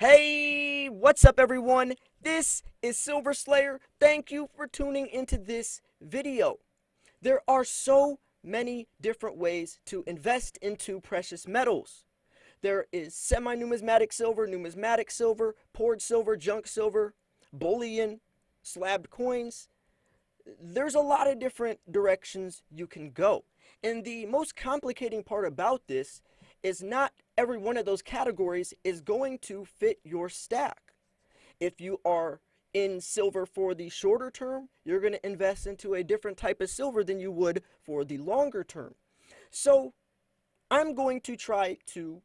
Hey, what's up everyone? This is Silver Slayer. Thank you for tuning into this video. There are so many different ways to invest into precious metals. There is semi-numismatic silver, numismatic silver, poured silver, junk silver, bullion, slabbed coins. There's a lot of different directions you can go. And the most complicating part about this is not every one of those categories is going to fit your stack. If you are in silver for the shorter term, you're going to invest into a different type of silver than you would for the longer term. So I'm going to try to,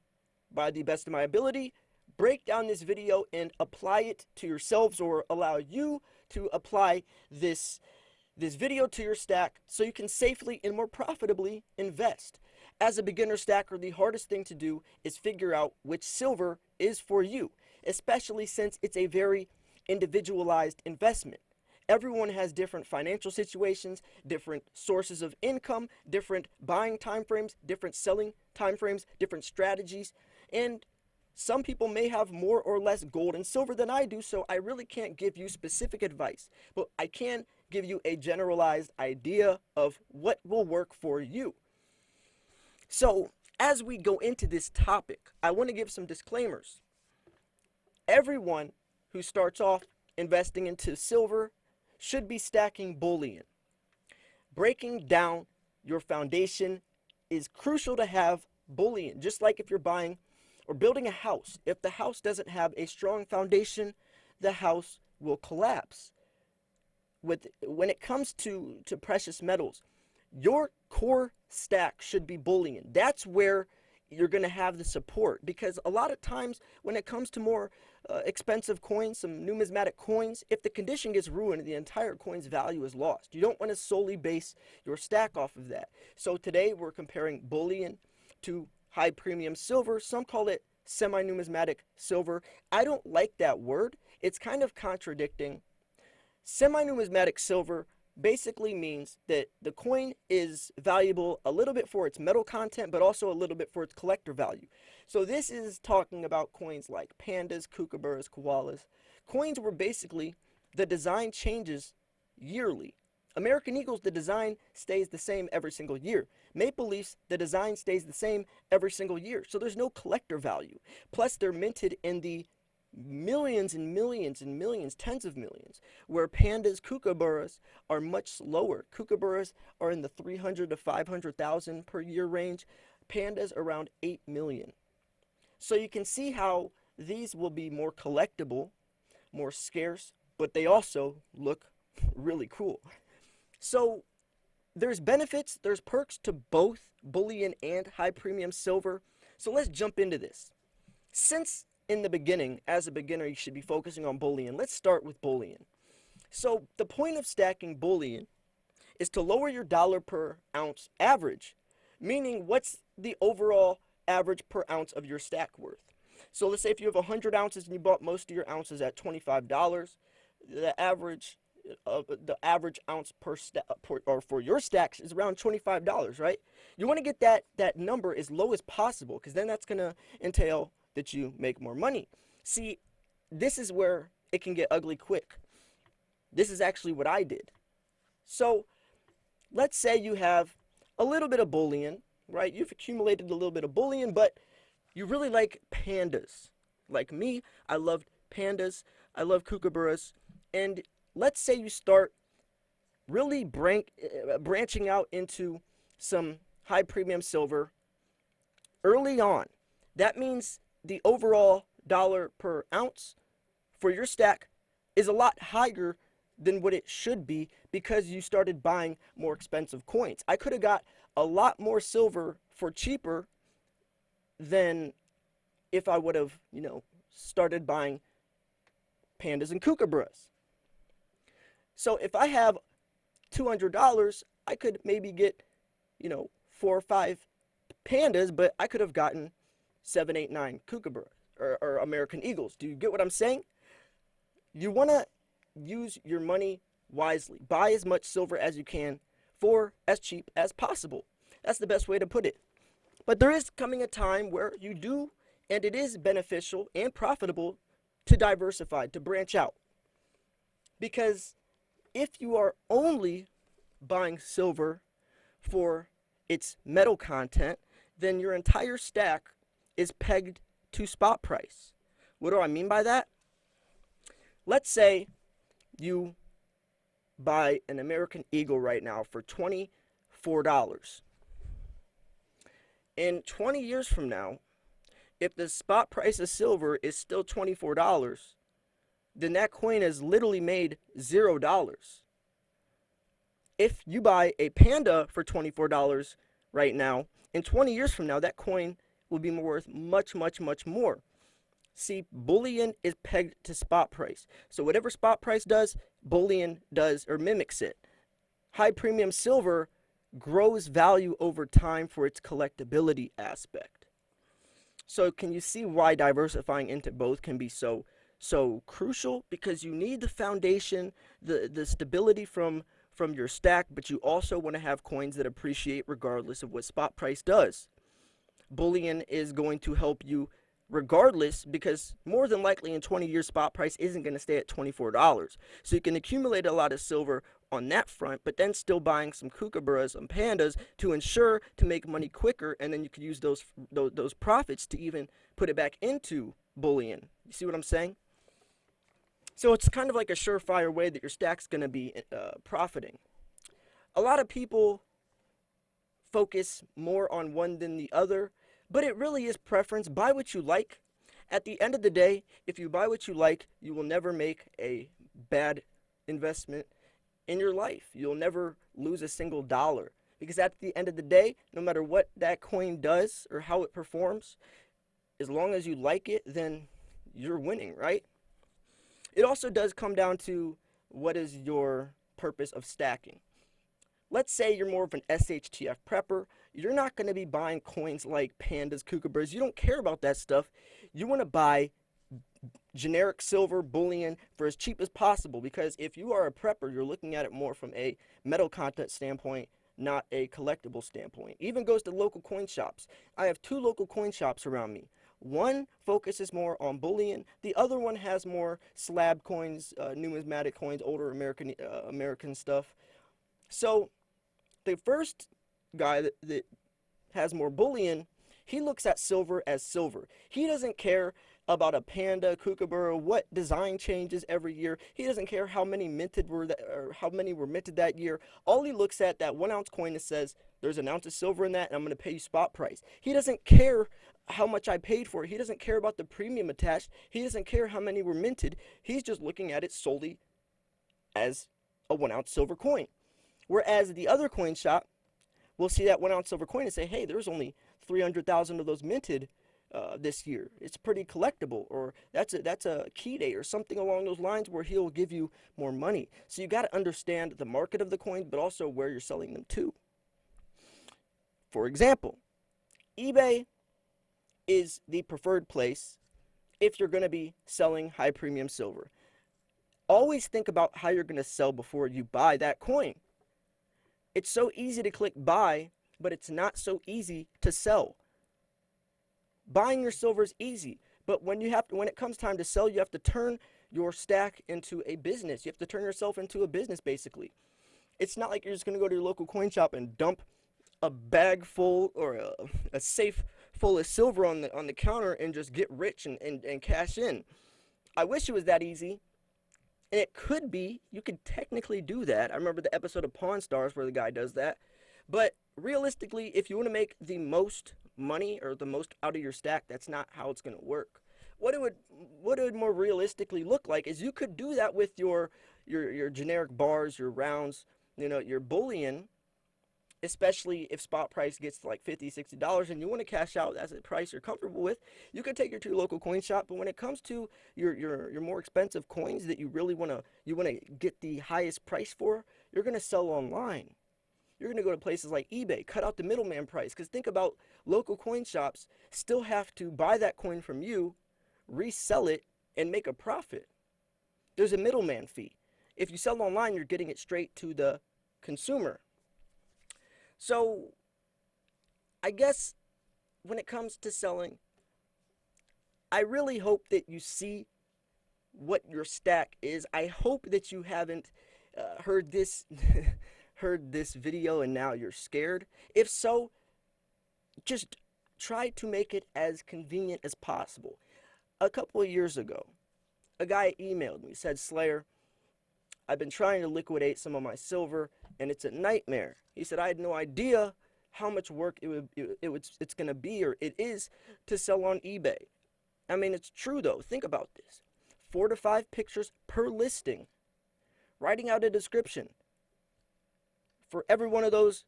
by the best of my ability, break down this video and apply it to yourselves, or allow you to apply this video to your stack so you can safely and more profitably invest. As a beginner stacker, the hardest thing to do is figure out which silver is for you, especially since it's a very individualized investment. Everyone has different financial situations, different sources of income, different buying timeframes, different selling timeframes, different strategies, and some people may have more or less gold and silver than I do, so I really can't give you specific advice, but I can give you a generalized idea of what will work for you. So, as we go into this topic, I want to give some disclaimers. Everyone who starts off investing into silver should be stacking bullion. Breaking down your foundation is crucial to have bullion, just like if you're buying or building a house. If the house doesn't have a strong foundation, the house will collapse. When it comes to precious metals, your core stack should be bullion. That's where you're going to have the support, because a lot of times when it comes to more expensive coins, some numismatic coins, if the condition gets ruined, the entire coin's value is lost. You don't want to solely base your stack off of that. So today we're comparing bullion to high premium silver. Some call it semi-numismatic silver. I don't like that word. It's kind of contradicting. Semi-numismatic silver basically means that the coin is valuable a little bit for its metal content, but also a little bit for its collector value. So this is talking about coins like pandas, kookaburras, koalas. Coins where basically the design changes yearly. American Eagles, the design stays the same every single year. Maple Leafs, the design stays the same every single year. So there's no collector value. Plus, they're minted in the millions and millions and millions, tens of millions, where pandas, kookaburras are much lower. Kookaburras are in the 300 to 500,000 per year range. Pandas around 8 million. So you can see how these will be more collectible, more scarce, but they also look really cool. So there's benefits, there's perks to both bullion and high premium silver. So let's jump into this. Since in the beginning, as a beginner, you should be focusing on bullion, let's start with bullion. So the point of stacking bullion is to lower your dollar per ounce average, meaning what's the overall average per ounce of your stack worth. So let's say if you have 100 ounces and you bought most of your ounces at $25, the average ounce per stack, or for your stacks, is around $25, right? You want to get that number as low as possible, because then that's going to entail that you make more money. See, this is where it can get ugly quick. This is actually what I did. So let's say you have a little bit of bullion, right? You've accumulated a little bit of bullion, but you really like pandas. Like me, I love pandas, I love kookaburras, and let's say you start really branching out into some high premium silver early on. That means the overall dollar per ounce for your stack is a lot higher than what it should be, because you started buying more expensive coins. I could have got a lot more silver for cheaper than if I would have, started buying pandas and kookaburras. So if I have $200, I could maybe get, 4 or 5 pandas, but I could have gotten 7, 8, 9 kookaburras or American Eagles. Do you get what I'm saying? You want to use your money wisely. Buy as much silver as you can for as cheap as possible. That's the best way to put it. But there is coming a time where you do, and it is beneficial and profitable to diversify, to branch out. Because if you are only buying silver for its metal content, then your entire stack is pegged to spot price. What do I mean by that? Let's say you buy an American Eagle right now for $24. In 20 years from now, if the spot price of silver is still $24, then that coin has literally made $0. If you buy a Panda for $24 right now, in 20 years from now, that coin will be worth much, much, much more. See, bullion is pegged to spot price. So whatever spot price does, bullion does or mimics it. High premium silver grows value over time for its collectability aspect. So can you see why diversifying into both can be so crucial? Because you need the foundation, the stability from your stack, but you also want to have coins that appreciate regardless of what spot price does. Bullion is going to help you regardless, because more than likely in 20 years spot price isn't going to stay at $24. So you can accumulate a lot of silver on that front, but then still buying some kookaburras and pandas to ensure to make money quicker, and then you could use those profits to even put it back into bullion. You see what I'm saying? So it's kind of like a surefire way that your stack's going to be profiting. A lot of people focus more on one than the other, but it really is preference. Buy what you like. At the end of the day, if you buy what you like, you will never make a bad investment in your life. You'll never lose a single dollar, because at the end of the day, no matter what that coin does or how it performs, as long as you like it, then you're winning, right? It also does come down to what is your purpose of stacking. Let's say you're more of an SHTF prepper. You're not going to be buying coins like pandas, kookaburras. You don't care about that stuff. You want to buy generic silver, bullion for as cheap as possible, because if you are a prepper, you're looking at it more from a metal content standpoint, not a collectible standpoint. Even goes to local coin shops. I have 2 local coin shops around me. One focuses more on bullion. The other one has more slab coins, numismatic coins, older American stuff. So the first guy that has more bullion, he looks at silver as silver. He doesn't care about a panda, kookaburra, what design changes every year. He doesn't care how many minted were that, or how many were minted that year. All he looks at that 1 ounce coin that says there's an ounce of silver in that, and I'm going to pay you spot price. He doesn't care how much I paid for it. He doesn't care about the premium attached. He doesn't care how many were minted. He's just looking at it solely as a 1 ounce silver coin. Whereas the other coin shop will see that 1 ounce silver coin and say, hey, there's only 300,000 of those minted this year. It's pretty collectible, or that's a key date or something along those lines, where he'll give you more money. So you got to understand the market of the coins, but also where you're selling them to. For example, eBay is the preferred place if you're going to be selling high premium silver. Always think about how you're going to sell before you buy that coin. It's so easy to click buy, but it's not so easy to sell. Buying your silver is easy, but when it comes time to sell, you have to turn your stack into a business. You have to turn yourself into a business, basically. It's not like you're just going to go to your local coin shop and dump a bag full or a safe full of silver on the counter and just get rich and cash in. I wish it was that easy. And it could be. You could technically do that. I remember the episode of Pawn Stars where the guy does that. But realistically, if you want to make the most money or the most out of your stack, that's not how it's going to work. What it would more realistically look like is you could do that with your generic bars, your rounds, your bullion, especially if spot price gets to like $50, $60 and you want to cash out as a price you're comfortable with. You could take your to your local coin shop, but when it comes to your more expensive coins that you really want to get the highest price for, you're going to sell online. You're going to go to places like eBay, cut out the middleman price, because think about local coin shops still have to buy that coin from you, resell it, and make a profit. There's a middleman fee. If you sell online, you're getting it straight to the consumer. So I guess when it comes to selling, I really hope that you see what your stack is. I hope that you haven't heard this heard this video and now you're scared. If so, just try to make it as convenient as possible. A couple of years ago, a guy emailed me, said, Slayer, I've been trying to liquidate some of my silver and it's a nightmare. He said, I had no idea how much work it's going to be, or it is, to sell on eBay. I mean, it's true though. Think about this. 4 to 5 pictures per listing. Writing out a description for every one of those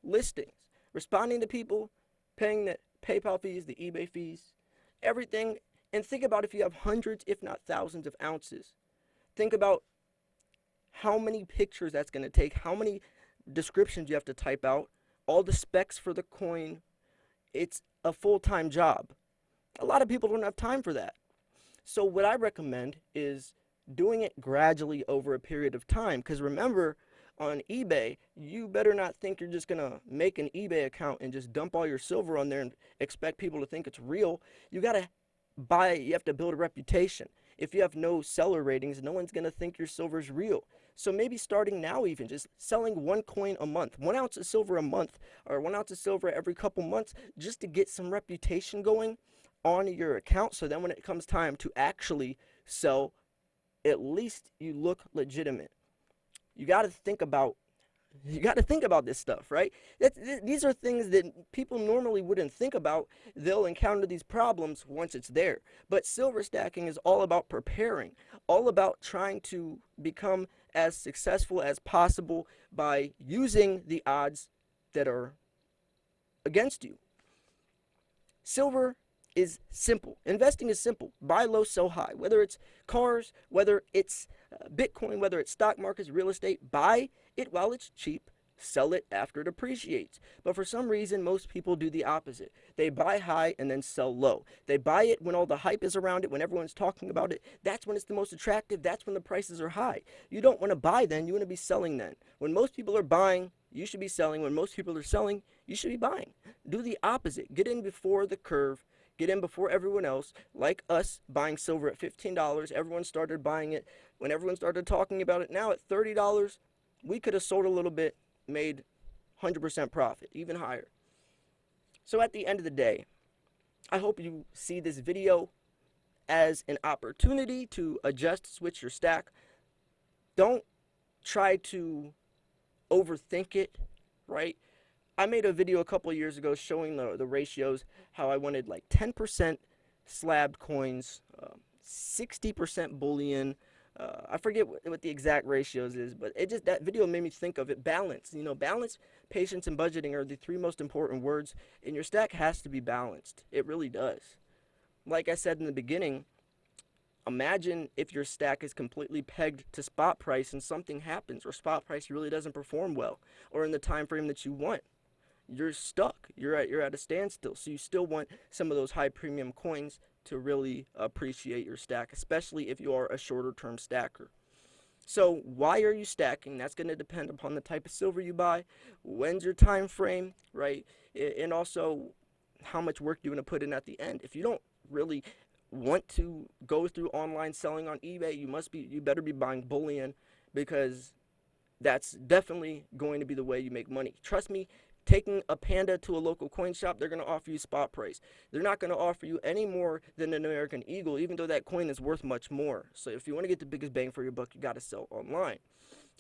listings. Responding to people, paying the PayPal fees, the eBay fees, everything. And think about if you have hundreds, if not thousands of ounces. Think about how many pictures that's going to take, how many descriptions you have to type out, all the specs for the coin. It's a full-time job. A lot of people don't have time for that. So what I recommend is doing it gradually over a period of time. Because remember, on eBay, you better not think you're just going to make an eBay account and just dump all your silver on there and expect people to think it's real. You got to you have to build a reputation. If you have no seller ratings, no one's going to think your silver is real. So maybe starting now, even just selling 1 coin a month, 1 ounce of silver a month, or 1 ounce of silver every couple months, just to get some reputation going on your account. So then when it comes time to actually sell, at least you look legitimate. You got to think about this stuff, right? These are things that people normally wouldn't think about. They'll encounter these problems once it's there. But silver stacking is all about preparing, all about trying to become as successful as possible by using the odds that are against you. Silver is simple. Investing is simple. Buy low, sell high. Whether it's cars, whether it's Bitcoin, whether it's stock markets, real estate, buy it while it's cheap, sell it after it appreciates. But for some reason, most people do the opposite. They buy high and then sell low. They buy it when all the hype is around it, when everyone's talking about it. That's when it's the most attractive. That's when the prices are high. You don't want to buy then. You want to be selling then. When most people are buying, you should be selling. When most people are selling, you should be buying. Do the opposite. Get in before the curve. Get in before everyone else, like us buying silver at $15. Everyone started buying it. When everyone started talking about it now at $30, we could have sold a little bit, made 100% profit, even higher. So at the end of the day, I hope you see this video as an opportunity to adjust, switch your stack. Don't try to overthink it, right? I made a video a couple of years ago showing the ratios, how I wanted like 10% slabbed coins, 60% bullion. I forget what the exact ratios is, but that video made me think of it. Balance, balance, patience, and budgeting are the 3 most important words, and your stack has to be balanced. It really does. Like I said in the beginning, imagine if your stack is completely pegged to spot price and something happens, or spot price really doesn't perform well, or in the time frame that you want. You're stuck. You're at a standstill. So you still want some of those high premium coins to really appreciate your stack, especially if you are a shorter term stacker. So why are you stacking? That's going to depend upon the type of silver you buy, when's your time frame, right? And also how much work you're going to put in at the end. If you don't really want to go through online selling on eBay, you better be buying bullion, because that's definitely going to be the way you make money. Trust me, taking a Panda to a local coin shop, they're going to offer you spot price. They're not going to offer you any more than an American Eagle, even though that coin is worth much more. So if you want to get the biggest bang for your buck, you got to sell online.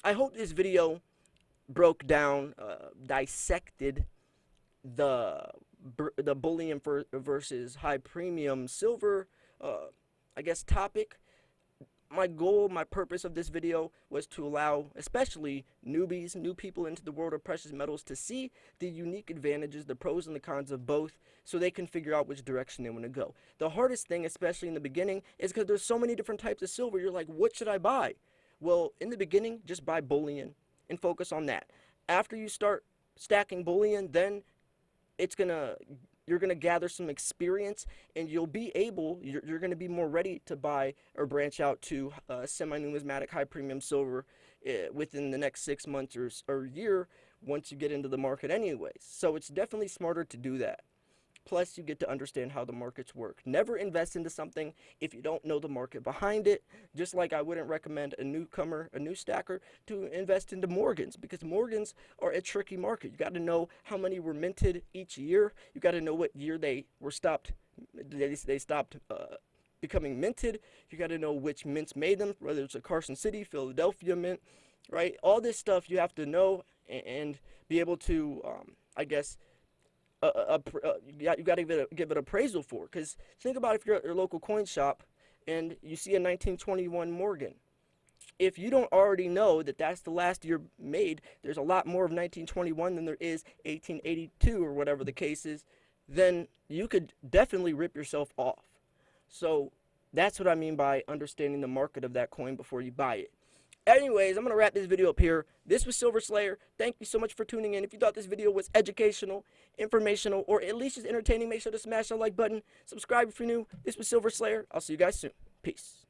I hope this video broke down, dissected the bullion versus high premium silver, I guess, topic. My goal, my purpose of this video was to allow especially newbies, new people into the world of precious metals, to see the unique advantages, the pros and the cons of both, so they can figure out which direction they want to go. The hardest thing, especially in the beginning, is because there's so many different types of silver. You're like, what should I buy? Well, in the beginning, just buy bullion and focus on that. After you start stacking bullion, then you're gonna gather some experience, and you're gonna be more ready to buy or branch out to semi-numismatic high premium silver within the next 6 months or year, once you get into the market anyways. So it's definitely smarter to do that. Plus, you get to understand how the markets work. Never invest into something if you don't know the market behind it. Just like I wouldn't recommend a newcomer, a new stacker, to invest into Morgans, because Morgans are a tricky market. You got to know how many were minted each year. You got to know what year they were stopped. They stopped becoming minted. You got to know which mints made them, whether it's a Carson City, Philadelphia mint, right? All this stuff you have to know and be able to, I guess, you got to give it appraisal for. Because think about if you're at your local coin shop and you see a 1921 Morgan. If you don't already know that that's the last year made, there's a lot more of 1921 than there is 1882 or whatever the case is, then you could definitely rip yourself off. So that's what I mean by understanding the market of that coin before you buy it. Anyways, I'm going to wrap this video up here. This was Silver Slayer. Thank you so much for tuning in. If you thought this video was educational, informational, or at least just entertaining, make sure to smash that like button. Subscribe if you're new. This was Silver Slayer. I'll see you guys soon. Peace.